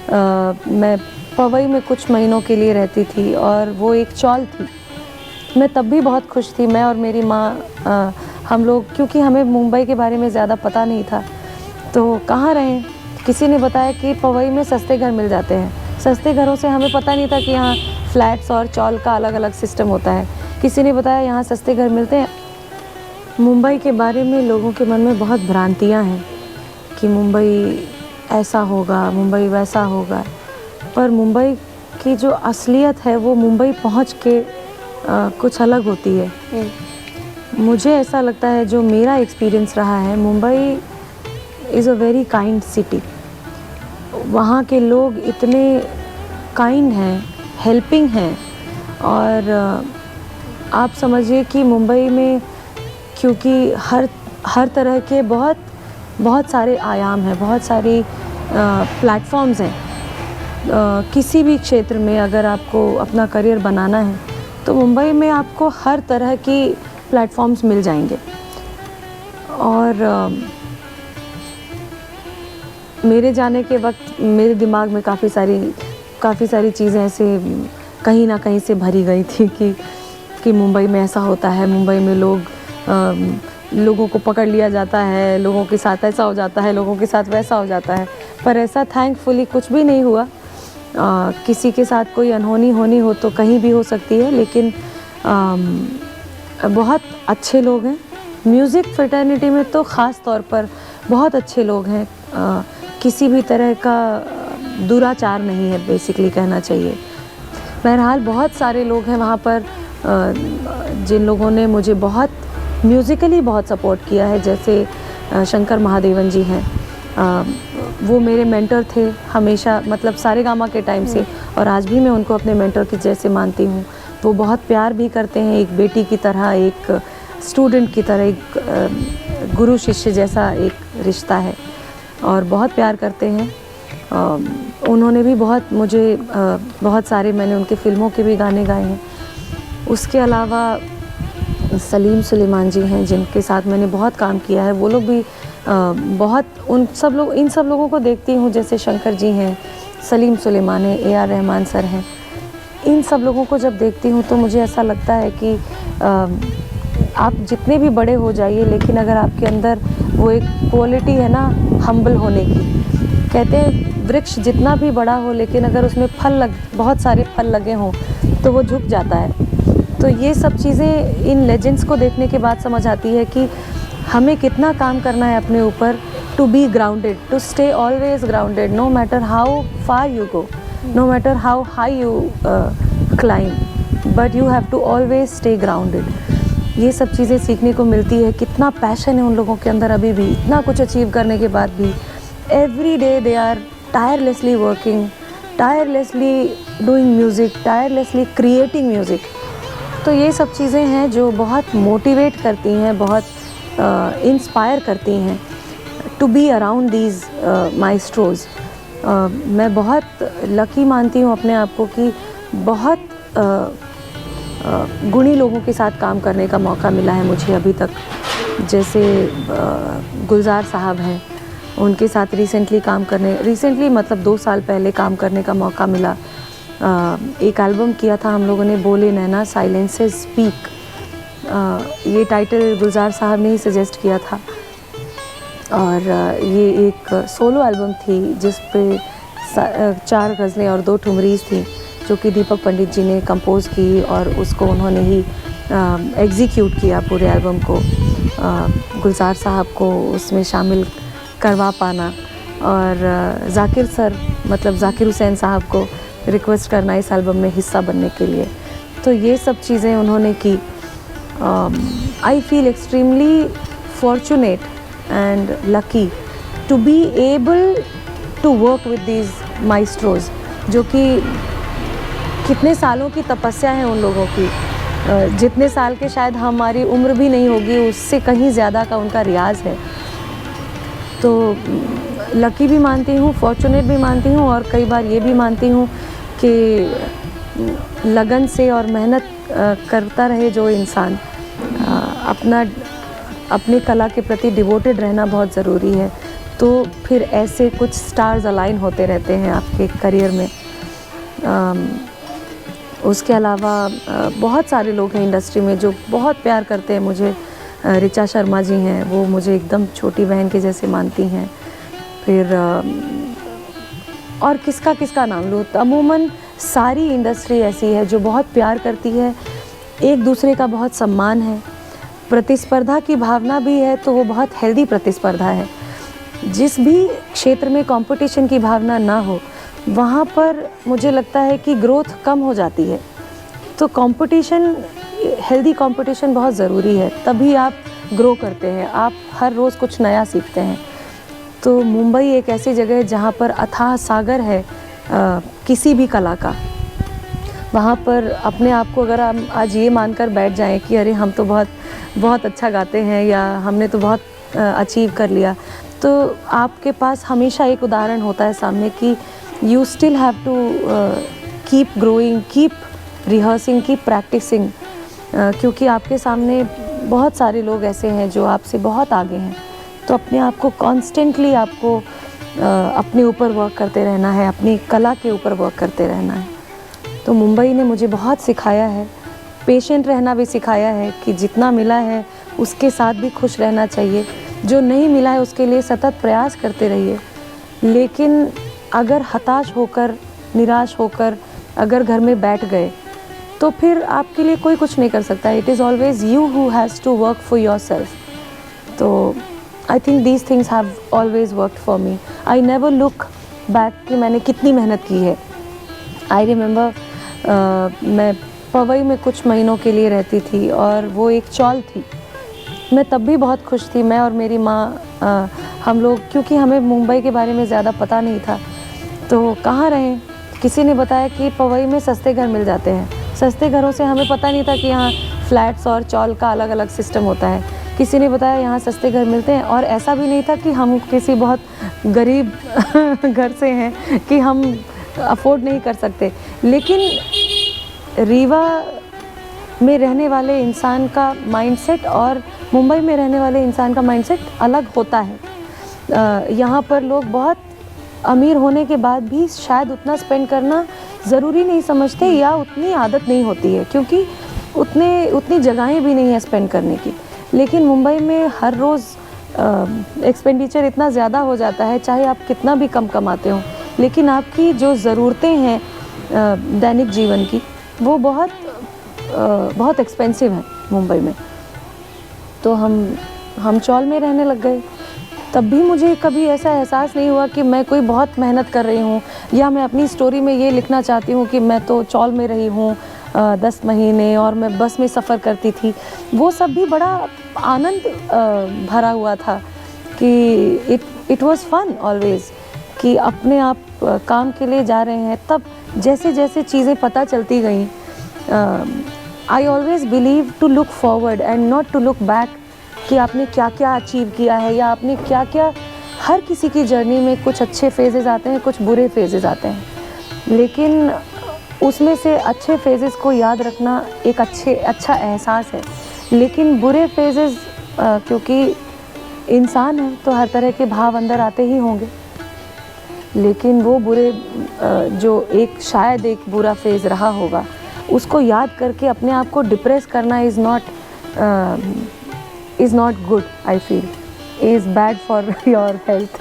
मैं पवई में कुछ महीनों के लिए रहती थी और वो एक चौल थी। मैं तब भी बहुत खुश थी, मैं और मेरी माँ, हम लोग, क्योंकि हमें मुंबई के बारे में ज़्यादा पता नहीं था, तो कहाँ रहें, किसी ने बताया कि पवई में सस्ते घर मिल जाते हैं। सस्ते घरों से हमें पता नहीं था कि यहाँ फ्लैट्स और चौल का अलग अलग सिस्टम होता है। किसी ने बताया यहाँ सस्ते घर मिलते हैं। मुंबई के बारे में लोगों के मन में बहुत भ्रांतियाँ हैं कि मुंबई ऐसा होगा, मुंबई वैसा होगा, पर मुंबई की जो असलियत है वो मुंबई पहुँच के कुछ अलग होती है। मुझे ऐसा लगता है, जो मेरा एक्सपीरियंस रहा है, Mumbai is a very kind city. वहाँ के लोग इतने काइंड हैं, हेल्पिंग हैं, और आप समझिए कि मुंबई में क्योंकि हर तरह के बहुत सारे आयाम हैं, बहुत सारी प्लेटफॉर्म्स हैं। किसी भी क्षेत्र में अगर आपको अपना करियर बनाना है तो मुंबई में आपको हर तरह की प्लेटफॉर्म्स मिल जाएंगे। और मेरे जाने के वक्त मेरे दिमाग में काफ़ी सारी चीज़ें ऐसे कहीं ना कहीं से भरी गई थी कि मुंबई में ऐसा होता है, मुंबई में लोगों को पकड़ लिया जाता है, लोगों के साथ ऐसा हो जाता है, लोगों के साथ वैसा हो जाता है। पर ऐसा थैंकफुली कुछ भी नहीं हुआ। किसी के साथ कोई अनहोनी होनी हो तो कहीं भी हो सकती है, लेकिन बहुत अच्छे लोग हैं। म्यूज़िक फ्रेटर्निटी में तो ख़ास तौर पर बहुत अच्छे लोग हैं। किसी भी तरह का दुराचार नहीं है, बेसिकली कहना चाहिए। बहरहाल बहुत सारे लोग हैं वहाँ पर जिन लोगों ने मुझे बहुत म्यूज़िकली बहुत सपोर्ट किया है, जैसे शंकर महादेवन जी हैं। वो मेरे मेंटर थे हमेशा, मतलब सारेगामा के टाइम से, और आज भी मैं उनको अपने मेंटर के जैसे मानती हूँ। वो बहुत प्यार भी करते हैं, एक बेटी की तरह, एक स्टूडेंट की तरह, एक गुरु शिष्य जैसा एक रिश्ता है, और बहुत प्यार करते हैं। उन्होंने भी मुझे बहुत सारे, मैंने उनके फ़िल्मों के भी गाने गाए हैं। उसके अलावा सलीम सुलेमान जी हैं, जिनके साथ मैंने बहुत काम किया है। वो लोग भी इन सब लोगों को देखती हूँ, जैसे शंकर जी हैं, सलीम सुलेमान है, AR रहमान सर हैं। इन सब लोगों को जब देखती हूँ तो मुझे ऐसा लगता है कि आप जितने भी बड़े हो जाइए, लेकिन अगर आपके अंदर वो एक क्वालिटी है ना, हम्बल होने की। कहते हैं वृक्ष जितना भी बड़ा हो, लेकिन अगर उसमें बहुत सारे फल लगे हों तो वो झुक जाता है। तो ये सब चीज़ें इन लेजेंड्स को देखने के बाद समझ आती है कि हमें कितना काम करना है अपने ऊपर, to be grounded, to stay always grounded, no matter how far you go, no matter how high you climb, but you have to always stay grounded. ये सब चीज़ें सीखने को मिलती है। कितना पैशन है उन लोगों के अंदर अभी भी, इतना कुछ अचीव करने के बाद भी। Every day they are tirelessly working, tirelessly doing music, tirelessly creating music. तो ये सब चीज़ें हैं जो बहुत मोटिवेट करती हैं, बहुत इंस्पायर करती हैं to be around these maestros. मैं बहुत लकी मानती हूँ अपने आप को कि बहुत गुणी लोगों के साथ काम करने का मौका मिला है मुझे अभी तक। जैसे गुलजार साहब हैं, उनके साथ रिसेंटली मतलब 2 साल पहले काम करने का मौका मिला। एक एल्बम किया था हम लोगों ने, बोले नैना साइलेंसेस स्पीक। ये टाइटल गुलजार साहब ने ही सजेस्ट किया था, और ये एक सोलो एल्बम थी जिस पे 4 गज़लें और 2 ठुमरीज़ थी, जो कि दीपक पंडित जी ने कंपोज़ की, और उसको उन्होंने ही एग्जीक्यूट किया पूरे एल्बम को। गुलजार साहब को उसमें शामिल करवा पाना, और ज़ाकिर हुसैन साहब को रिक्वेस्ट करना इस एल्बम में हिस्सा बनने के लिए, तो ये सब चीज़ें उन्होंने की। I feel extremely fortunate and lucky to be able to work with these maestros, जो कि कितने सालों की तपस्या है उन लोगों की। जितने साल के शायद हमारी उम्र भी नहीं होगी, उससे कहीं ज़्यादा का उनका रियाज़ है। तो लकी भी मानती हूँ, फॉर्चुनेट भी मानती हूँ, और कई बार ये भी मानती हूँ कि लगन से और मेहनत करता रहे जो इंसान, अपने कला के प्रति डिवोटेड रहना बहुत ज़रूरी है। तो फिर ऐसे कुछ स्टार्स अलाइन होते रहते हैं आपके करियर में। उसके अलावा बहुत सारे लोग हैं इंडस्ट्री में जो बहुत प्यार करते हैं मुझे। ऋचा शर्मा जी हैं, वो मुझे एकदम छोटी बहन के जैसे मानती हैं। फिर और किसका किसका नाम लूँ, अमूमन सारी इंडस्ट्री ऐसी है जो बहुत प्यार करती है, एक दूसरे का बहुत सम्मान है, प्रतिस्पर्धा की भावना भी है, तो वो बहुत हेल्दी प्रतिस्पर्धा है। जिस भी क्षेत्र में कंपटीशन की भावना ना हो वहाँ पर मुझे लगता है कि ग्रोथ कम हो जाती है। तो कंपटीशन, हेल्दी कंपटीशन बहुत ज़रूरी है, तभी आप ग्रो करते हैं, आप हर रोज़ कुछ नया सीखते हैं। तो मुंबई एक ऐसी जगह है जहाँ पर अथाह सागर है किसी भी कला का। वहाँ पर अपने आप को अगर हम आज ये मानकर बैठ जाएं कि अरे हम तो बहुत अच्छा गाते हैं या हमने तो बहुत अचीव कर लिया, तो आपके पास हमेशा एक उदाहरण होता है सामने कि you still have to keep growing, keep rehearsing, keep practising, क्योंकि आपके सामने बहुत सारे लोग ऐसे हैं जो आपसे बहुत आगे हैं। तो अपने आप को कॉन्स्टेंटली आपको अपने ऊपर वर्क करते रहना है, अपनी कला के ऊपर वर्क करते रहना है। तो मुंबई ने मुझे बहुत सिखाया है, पेशेंट रहना भी सिखाया है कि जितना मिला है उसके साथ भी खुश रहना चाहिए, जो नहीं मिला है उसके लिए सतत प्रयास करते रहिए। लेकिन अगर हताश होकर, निराश होकर अगर घर में बैठ गए तो फिर आपके लिए कोई कुछ नहीं कर सकता। It is always you who has to work for yourself. तो I think these things have always worked for me. I never look back कि मैंने कितनी मेहनत की है। आई रिमेंबर मैं पवई में कुछ महीनों के लिए रहती थी और वो एक चौल थी। मैं तब भी बहुत खुश थी, मैं और मेरी माँ, हम लोग, क्योंकि हमें मुंबई के बारे में ज़्यादा पता नहीं था। तो कहाँ रहें, किसी ने बताया कि पवई में सस्ते घर मिल जाते हैं। सस्ते घरों से हमें पता नहीं था कि यहाँ फ्लैट्स और चौल का अलग अलग सिस्टम होता है। किसी ने बताया यहाँ सस्ते घर मिलते हैं, और ऐसा भी नहीं था कि हम किसी बहुत गरीब घर से हैं कि हम अफोर्ड नहीं कर सकते। लेकिन रीवा में रहने वाले इंसान का माइंडसेट और मुंबई में रहने वाले इंसान का माइंडसेट अलग होता है। यहाँ पर लोग बहुत अमीर होने के बाद भी शायद उतना स्पेंड करना ज़रूरी नहीं समझते, या उतनी आदत नहीं होती है, क्योंकि उतनी जगहें भी नहीं है स्पेंड करने की। लेकिन मुंबई में हर रोज़ एक्सपेंडिचर इतना ज़्यादा हो जाता है, चाहे आप कितना भी कम कमाते हो, लेकिन आपकी जो ज़रूरतें हैं दैनिक जीवन की, वो बहुत एक्सपेंसिव है मुंबई में। तो हम चौल में रहने लग गए। तब भी मुझे कभी ऐसा एहसास नहीं हुआ कि मैं कोई बहुत मेहनत कर रही हूँ, या मैं अपनी स्टोरी में ये लिखना चाहती हूँ कि मैं तो चौल में रही हूँ 10 महीने और मैं बस में सफ़र करती थी। वो सब भी बड़ा आनंद भरा हुआ था कि इट वाज फन ऑलवेज़, कि अपने आप काम के लिए जा रहे हैं। तब जैसे जैसे चीज़ें पता चलती गई, I always believe to look forward and not to look back, कि आपने क्या क्या अचीव किया है या आपने क्या क्या। हर किसी की जर्नी में कुछ अच्छे फेजेस आते हैं, कुछ बुरे फेजेस आते हैं, लेकिन उसमें से अच्छे फेजेस को याद रखना एक अच्छा एहसास है। लेकिन बुरे फेजेस, क्योंकि इंसान है तो हर तरह के भाव अंदर आते ही होंगे, लेकिन वो बुरे शायद एक बुरा फेज़ रहा होगा, उसको याद करके अपने आप को डिप्रेस करना is not good, I feel, is bad for your health.